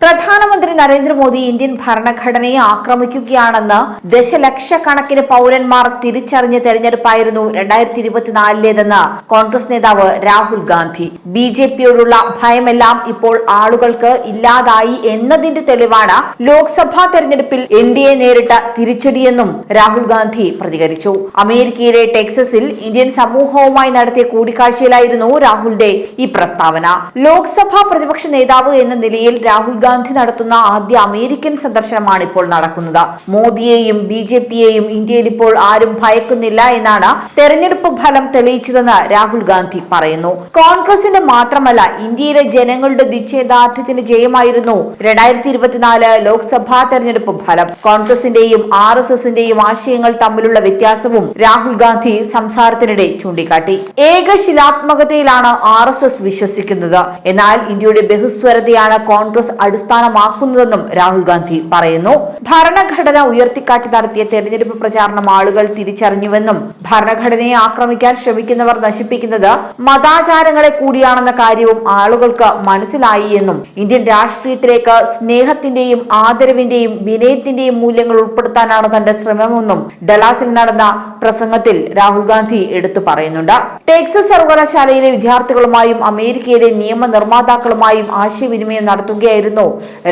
പ്രധാനമന്ത്രി നരേന്ദ്രമോദി ഇന്ത്യൻ ഭരണഘടനയെ ആക്രമിക്കുകയാണെന്ന് ദശലക്ഷക്കണക്കിന് പൗരന്മാർ തിരിച്ചറിഞ്ഞ തെരഞ്ഞെടുപ്പായിരുന്നു 2024-ലേതെന്ന് കോൺഗ്രസ് നേതാവ് രാഹുൽ ഗാന്ധി. ബിജെപിയോടുള്ള ഭയമെല്ലാം ഇപ്പോൾ ആളുകൾക്ക് ഇല്ലാതായി എന്നതിന്റെ തെളിവാണ് ലോക്സഭാ തെരഞ്ഞെടുപ്പിൽ എൻഡിഎ നേരിട്ട തിരിച്ചടിയെന്നും രാഹുൽ ഗാന്ധി പ്രതികരിച്ചു. അമേരിക്കയിലെ ടെക്സസിൽ ഇന്ത്യൻ സമൂഹവുമായി നടത്തിയ കൂടിക്കാഴ്ചയിലായിരുന്നു രാഹുലിന്റെ ഈ പ്രസ്താവന. ലോക്സഭാ പ്രതിപക്ഷ നേതാവ് എന്ന നിലയിൽ രാഹുൽ ഗാന്ധി നടത്തുന്ന ആദ്യ അമേരിക്കൻ സന്ദർശനമാണ് ഇപ്പോൾ നടക്കുന്നത്. മോദിയെയും ബിജെപിയെയും ഇന്ത്യയിൽ ഇപ്പോൾ ആരും ഭയക്കുന്നില്ല എന്നാണ് തെരഞ്ഞെടുപ്പ് ഫലം തെളിയിച്ചതെന്ന് രാഹുൽ ഗാന്ധി പറയുന്നു. കോൺഗ്രസിന്റെ മാത്രമല്ല ഇന്ത്യയിലെ ജനങ്ങളുടെ നിശ്ചയദാർഢ്യത്തിന്റെ ജയമായിരുന്നു 2024 ലോക്സഭാ തെരഞ്ഞെടുപ്പ് ഫലം. കോൺഗ്രസിന്റെയും RSSന്റെയും ആശയങ്ങൾ തമ്മിലുള്ള വ്യത്യാസവും രാഹുൽ ഗാന്ധി സംസാരത്തിനിടെ ചൂണ്ടിക്കാട്ടി. ഏകശിലാത്മകതയിലാണ് RSS വിശ്വസിക്കുന്നത്, എന്നാൽ ഇന്ത്യയുടെ ബഹുസ്വരതയാണ് കോൺഗ്രസ് അടിസ്ഥാനമാക്കുന്നതെന്നും രാഹുൽ ഗാന്ധി പറയുന്നു. ഭരണഘടന ഉയർത്തിക്കാട്ടി നടത്തിയ തെരഞ്ഞെടുപ്പ് പ്രചാരണം ആളുകൾ തിരിച്ചറിഞ്ഞുവെന്നും ഭരണഘടനയെ ആക്രമിക്കാൻ ശ്രമിക്കുന്നവർ നശിപ്പിക്കുന്നത് മതാചാരങ്ങളെ കൂടിയാണെന്ന കാര്യവും ആളുകൾക്ക് മനസ്സിലായി എന്നും ഇന്ത്യൻ രാഷ്ട്രീയത്തിലേക്ക് സ്നേഹത്തിന്റെയും ആദരവിന്റെയും വിനയത്തിന്റെയും മൂല്യങ്ങൾ ഉൾപ്പെടുത്താനാണ് തന്റെ ശ്രമമെന്നും ഡലാസിൽ നടന്ന പ്രസംഗത്തിൽ രാഹുൽ ഗാന്ധി എടുത്തു പറയുന്നുണ്ട്. ടെക്സസ് സർവകലാശാലയിലെ വിദ്യാർത്ഥികളുമായും അമേരിക്കയിലെ നിയമനിർമ്മാതാക്കളുമായും ആശയവിനിമയം നടത്തുകയായിരുന്നു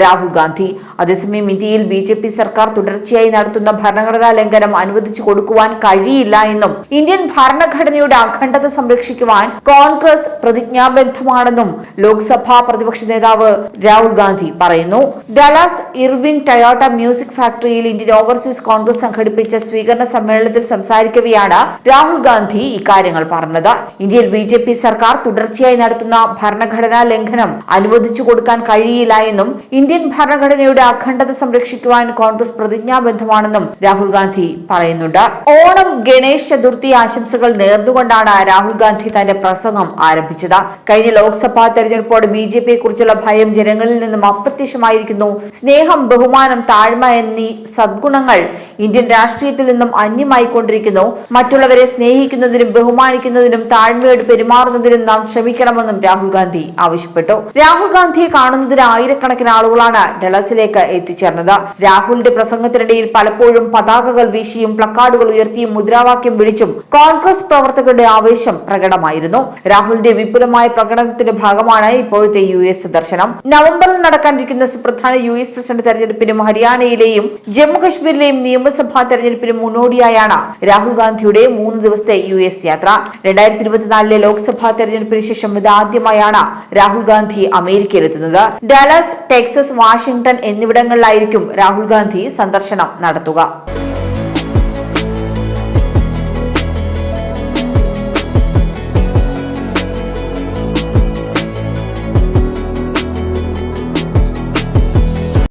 രാഹുൽ ഗാന്ധി. അതേസമയം ഇന്ത്യയിൽ ബിജെപി സർക്കാർ തുടർച്ചയായി നടത്തുന്ന ഭരണഘടനാ ലംഘനം അനുവദിച്ചു കൊടുക്കുവാൻ കഴിയില്ല എന്നും ഇന്ത്യൻ ഭരണഘടനയുടെ അഖണ്ഡത സംരക്ഷിക്കുവാൻ കോൺഗ്രസ് പ്രതിജ്ഞാബദ്ധമാണെന്നും ലോക്സഭാ പ്രതിപക്ഷ നേതാവ് രാഹുൽ ഗാന്ധി പറയുന്നു. ഡലാസ് ഇർവിൻ ടൊയോട്ട മ്യൂസിക് ഫാക്ടറിയിൽ ഇന്ത്യൻ ഓവർസീസ് കോൺഗ്രസ് സംഘടിപ്പിച്ച സ്വീകരണ സമ്മേളനത്തിൽ സംസാരിക്കവെയാണ് രാഹുൽ ഗാന്ധി ഇക്കാര്യങ്ങൾ പറഞ്ഞത്. ഇന്ത്യയിൽ ബിജെപി സർക്കാർ തുടർച്ചയായി നടത്തുന്ന ഭരണഘടനാ ലംഘനം അനുവദിച്ചു കൊടുക്കാൻ കഴിയില്ല എന്നും ഇന്ത്യൻ ഭരണഘടനയുടെ അഖണ്ഡത സംരക്ഷിക്കുവാൻ കോൺഗ്രസ് പ്രതിജ്ഞാബദ്ധമാണെന്നും രാഹുൽ ഗാന്ധി പറയുന്നുണ്ട്. ഓണം, ഗണേശ് ചതുർത്ഥി ആശംസകൾ നേർന്നുകൊണ്ടാണ് രാഹുൽ ഗാന്ധി തന്റെ പ്രസംഗം ആരംഭിച്ചത്. കഴിഞ്ഞ ലോക്സഭാ തെരഞ്ഞെടുപ്പോടെ ബിജെപിയെ കുറിച്ചുള്ള ഭയം ജനങ്ങളിൽ നിന്നും അപ്രത്യക്ഷമായിരിക്കുന്നു. സ്നേഹം, ബഹുമാനം, താഴ്മ എന്നീ സദ്ഗുണങ്ങൾ ഇന്ത്യൻ രാഷ്ട്രീയത്തിൽ നിന്നും അന്യമായിക്കൊണ്ടിരിക്കുന്നു. മറ്റുള്ളവരെ സ്നേഹിക്കുന്നതിനും ബഹുമാനിക്കുന്നതിനും താഴ്മയോട് പെരുമാറുന്നതിനും നാം ശ്രമിക്കണമെന്നും രാഹുൽ ഗാന്ധി ആവശ്യപ്പെട്ടു. രാഹുൽ ഗാന്ധിയെ കാണുന്നതിന് ആയിരക്കണക്കിന് ആളുകളാണ് ഡളസിലേക്ക് എത്തിച്ചേർന്നത്. രാഹുലിന്റെ പ്രസംഗത്തിനിടയിൽ പലപ്പോഴും പതാകകൾ വീശിയും പ്ലക്കാർഡുകൾ ഉയർത്തിയും മുദ്രാവാക്യം വിളിച്ചും കോൺഗ്രസ് പ്രവർത്തകരുടെ ആവേശം പ്രകടമായിരുന്നു. രാഹുലിന്റെ വിപുലമായ പ്രകടനത്തിന്റെ ഭാഗമാണ് ഇപ്പോഴത്തെ US സന്ദർശനം. നവംബറിൽ നടക്കാനിരിക്കുന്ന സുപ്രധാന US പ്രസിഡന്റ് തെരഞ്ഞെടുപ്പിനും ഹരിയാനയിലെയും ജമ്മുകശ്മീരിലെയും നിയമസഭാ തെരഞ്ഞെടുപ്പിനും മുന്നോടിയായാണ് രാഹുൽ ഗാന്ധിയുടെ 3 ദിവസത്തെ US യാത്ര. 2024 ലോക്സഭാ തെരഞ്ഞെടുപ്പിന് ശേഷം ഇതാദ്യമായാണ് രാഹുൽ ഗാന്ധി അമേരിക്കയിലെത്തുന്നത്. ഡലാസ്, ടെക്സസ്, വാഷിംഗ്ടൺ എന്നിവിടങ്ങളിലായിരിക്കും രാഹുൽ ഗാന്ധി സന്ദർശനം നടത്തുക.